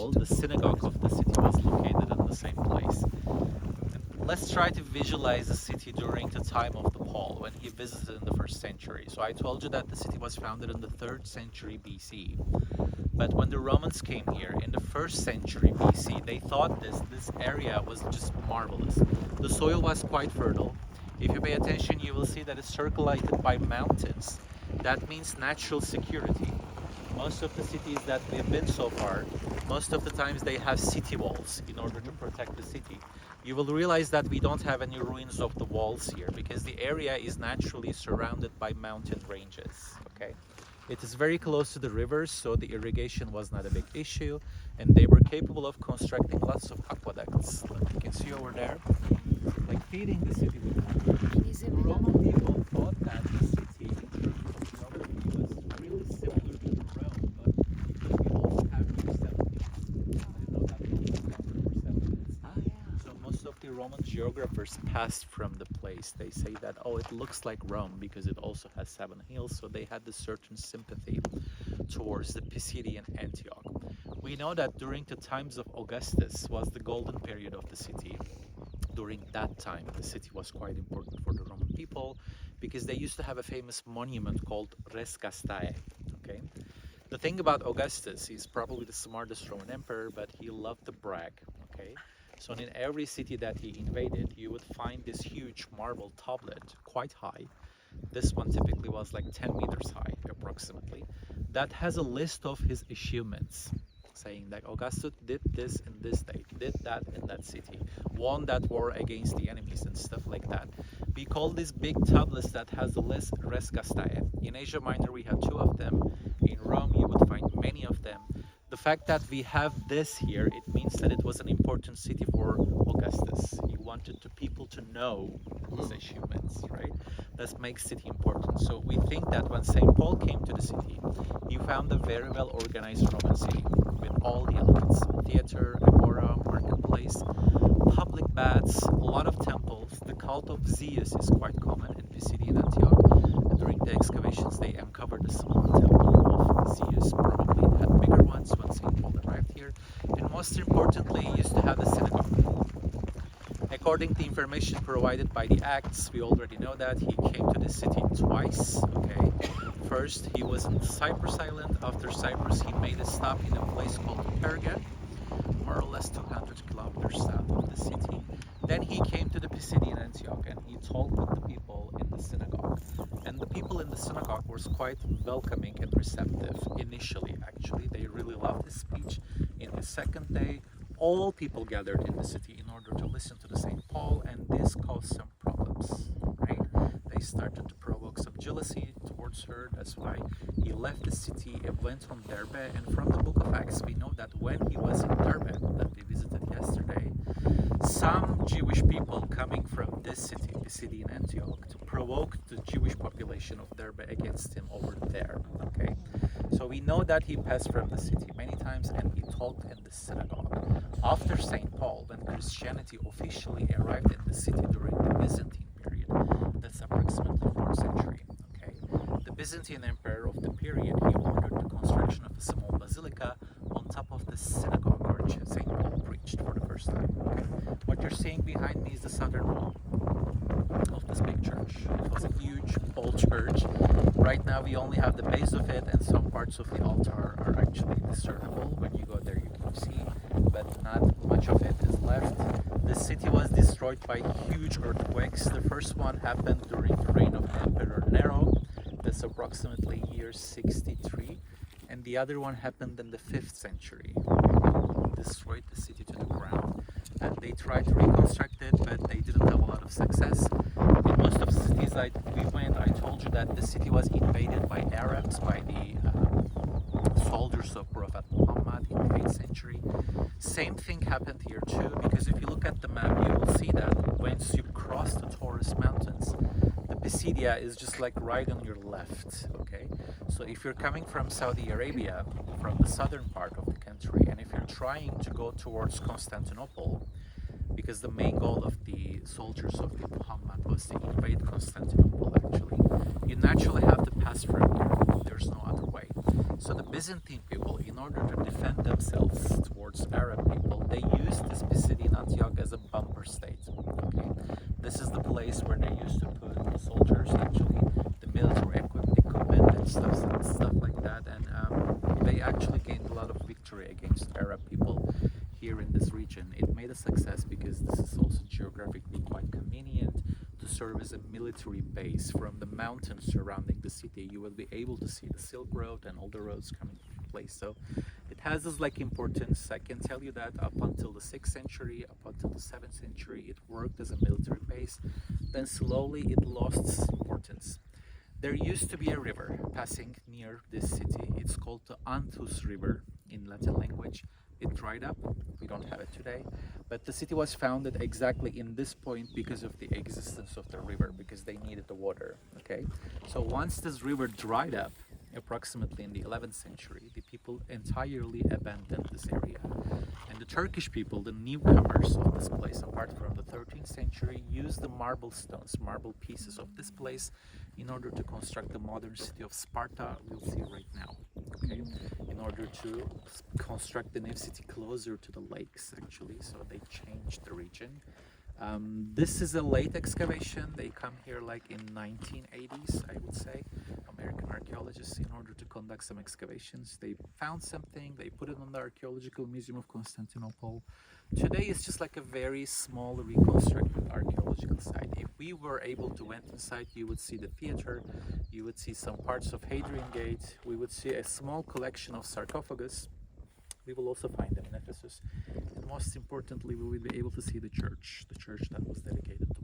Paul, the synagogue of the city was located in the same place. Let's try to visualize the city during the time of the Paul when he visited in the first century. So I told you that the city was founded in the 3rd century BC. But when the Romans came here in the 1st century BC, they thought this area was just marvelous. The soil was quite fertile. If you pay attention, you will see that it's circulated by mountains. That means natural security. Most of the cities that we've been so far, most of the times they have city walls in order to protect the city. You will realize that we don't have any ruins of the walls here because the area is naturally surrounded by mountain ranges. Okay, it is very close to the rivers, so the irrigation was not a big issue, and they were capable of constructing lots of aqueducts, like you can see over there, like feeding the city with water. The Roman people thought that the city in terms of geography was really similar to Rome, but because we also have Versailles. I didn't know that Rome was founded in Versailles. So most of the Roman geographers passed from the place. They say that, oh, it looks like Rome because it also has 7 hills, so they had this certain sympathy towards the Pisidian Antioch. We know that during the times of Augustus was the golden period of the city. During that time, the city was quite important for the Roman people because they used to have a famous monument called Res Castae. Okay, the thing about Augustus, he's probably the smartest Roman emperor, but he loved to brag. Okay, so in every city that he invaded, you would find this huge marble tablet, quite high. This one typically was like 10 meters high, approximately. That has a list of his achievements, saying that Augustus did this in this date, did that in that city, won that war against the enemies and stuff like that. We call these big tablets that has the list Res Castae. In Asia Minor we have 2 of them. In Rome you would find many of them. The fact that we have this here, it means that it was an important city for Augustus. He wanted the people to know his achievements, right? That makes city important. So we think that when St. Paul came to the city, he found a very well organized Roman city with all the elements: theater, agora, marketplace, public baths, a lot of temples. The cult of Zeus is quite common in Pisidian Antioch. And during the excavations, they uncovered a small temple of Zeus. Probably it had bigger ones when St. Paul arrived here. And most importantly, he used to have a synagogue. According to information provided by the Acts, we already know that he came to the city twice. Okay, first he was in Cyprus Island. After Cyprus, he made a stop in a place called Perga, more or less 200 kilometers south of the city. Then he came to the Pisidian Antioch and he talked with the people in the synagogue. And the people in the synagogue were quite welcoming and receptive initially. Actually, they really loved his speech. In the second day, all people gathered in the city in order to listen to the St. Paul, and this caused some problems, right? They started to provoke some jealousy towards her. That's why he left the city and went from Derbe. And from the book of Acts, we know that when he was in Derbe, that we visited yesterday, some Jewish people coming from this city, Pisidian Antioch, to provoke the Jewish population of Derbe against him over there, okay? So we know that he passed from the city many times and he talked in the synagogue. After St. Paul, when Christianity officially arrived in the city during the Byzantine period, that's approximately 4th century, okay? The Byzantine emperor of the period, he ordered the construction of a small basilica on top of the synagogue where St. Paul preached for the first time. Okay? What you're seeing behind me is the southern wall of this big church. It was a huge old church. Right now we only have the base of it, and some parts of the altar are actually discernible. When you go there you can see, but not much of it is left. The city was destroyed by huge earthquakes. The first one happened during the reign of Emperor Nero. That's approximately year 63. And the other one happened in the 5th century. It destroyed the city to the ground. And they tried to reconstruct it, but they didn't have a lot of success. In most of the cities that we went, I told you that the city was invaded by Arabs, by the soldiers of Prophet Muhammad in the 8th century. Same thing happened here too, because if you look at the map, you will see that once you cross the Taurus Mountains, the Pisidia is just like right on your left, okay? So if you're coming from Saudi Arabia, from the southern part of the country, and if you're trying to go towards Constantinople, because the main goal of the soldiers of the Muhammad was to invade Constantinople actually, you naturally have to pass through here. There's no other way. So the Byzantine people, in order to defend themselves towards Arab people, they used this Pisidan Antioch as a bumper state. Okay, this is the place where they used to put the soldiers, actually, the military equipment and stuff like that, and they actually gained a lot of victory against Arab people here in this region. It made a success because this is also geographically quite convenient to serve as a military base. From the mountains surrounding the city, you will be able to see the Silk Road and all the roads coming into place. So it has this like importance. I can tell you that up until the 6th century, up until the 7th century, it worked as a military base. Then slowly it lost its importance. There used to be a river passing near this city. It's called the Antus River in Latin language. It dried up. We don't have it today. But the city was founded exactly in this point because of the existence of the river, because they needed the water. Okay? So once this river dried up, approximately in the 11th century, the people entirely abandoned this area. And the Turkish people, the newcomers of this place, apart from the 13th century, used the marble stones, marble pieces of this place in order to construct the modern city of Sparta we'll see right now. Okay, in order to construct the new city closer to the lakes, actually, so they changed the region. This is a late excavation. They come here like in 1980s, I would say. American archaeologists, in order to conduct some excavations, they found something. They put it on the Archaeological Museum of Constantinople. Today it's just like a very small reconstructed archaeological site. If we were able to went inside, you would see the theater, you would see some parts of Hadrian Gate, we would see a small collection of sarcophagus. We will also find them in Ephesus. And most importantly, we will be able to see the church that was dedicated to